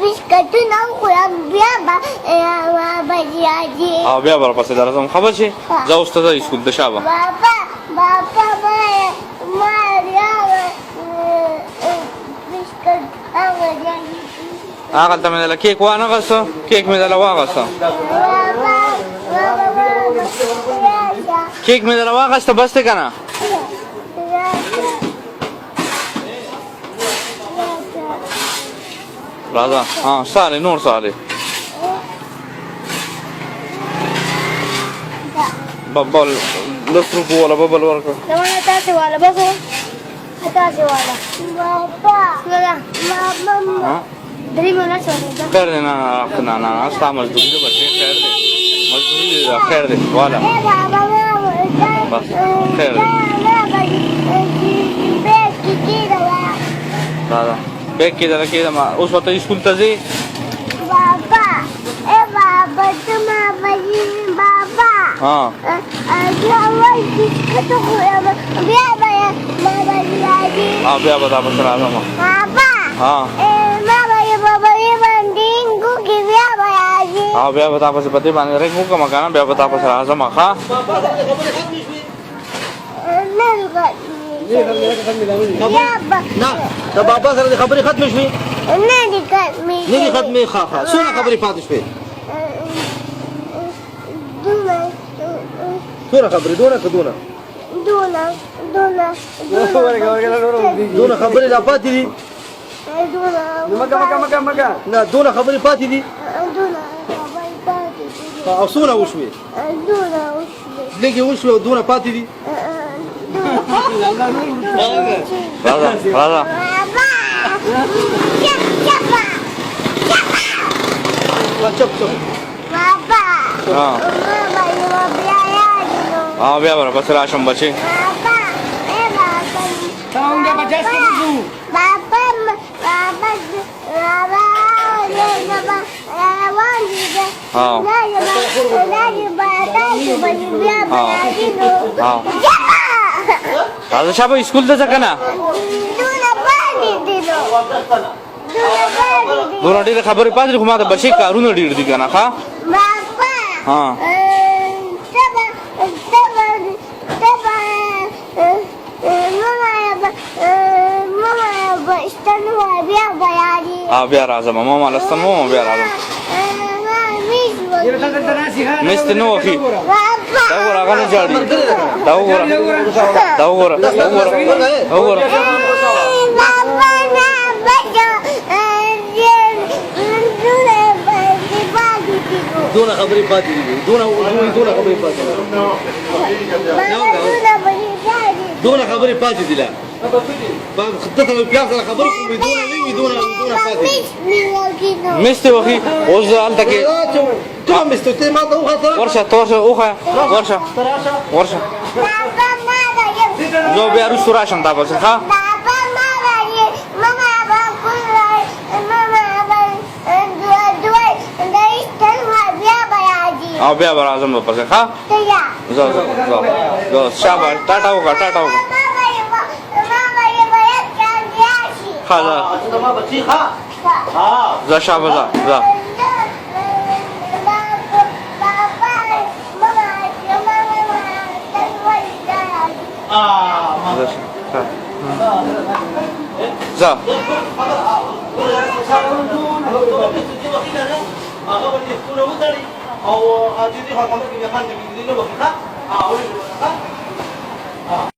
बिस्किट ना खुला बिया बजियाजी بیا بر پسې درځم خبر شي زه اوس ته ځم سکول ته شابه بابا ما बिस्किट هغلته مې دله کیک وانغسته کیک مې دله واغسته کیک مې دله واغسته بس دی که نه راځه سالې نور سالې ببل لس روپو والا ببل ورکړه زمانه تاسې والا بس تاسې والا بابا درې مونږ څه خیر دی نه ستا مزدوري ده بچې خیر دی مزدوري دی خیر دی والا بس خیر دی راځه بیگ کېدله کېدم اوس به ته سکول ته ځې بیا به تا پسې راځم بیا به تا پسې په دې باندې رنګ وکړم که نه بیا به تا پسې راځم ښه نه د بابا سره د خبرې ختمې شوې نه دي ختمې ښه څونه خبرې پاتې شوې څونه خبرې دونه که دونه دونه خبرې لا پاتې دي نه دونه خبرې پاتې دي او څونه وشوې لږې وشوې او دونه پاتې دي راځه چپ بیا به راپسې راشم بچې راځه شابه سکول ته ځه که نه دونه ډېرې خبرې پاتې دي خو ما ته بچې کارونه ډېر دي که نه ښه بیا راځم ماما لستن ماما بیا راځم مس ته نه وخي دا وګوره هغه نه جاړي دا وګوره دونه خبرې پاتې دي دونه خبرې پاتې دي دونه خبرې پاتې دي لا ته ته بیا سره خبرې کوې دونه نه وي دونه پاتې دي مس ته وخي اوس زه هلته کې کوم مس ته ما ته وخه ورشه زه بیا وروسته راشم تا پسې ښه بیا به راځم به پسې ښه ځه شابه ټاټا وکړه ښه ځه شابه ځه او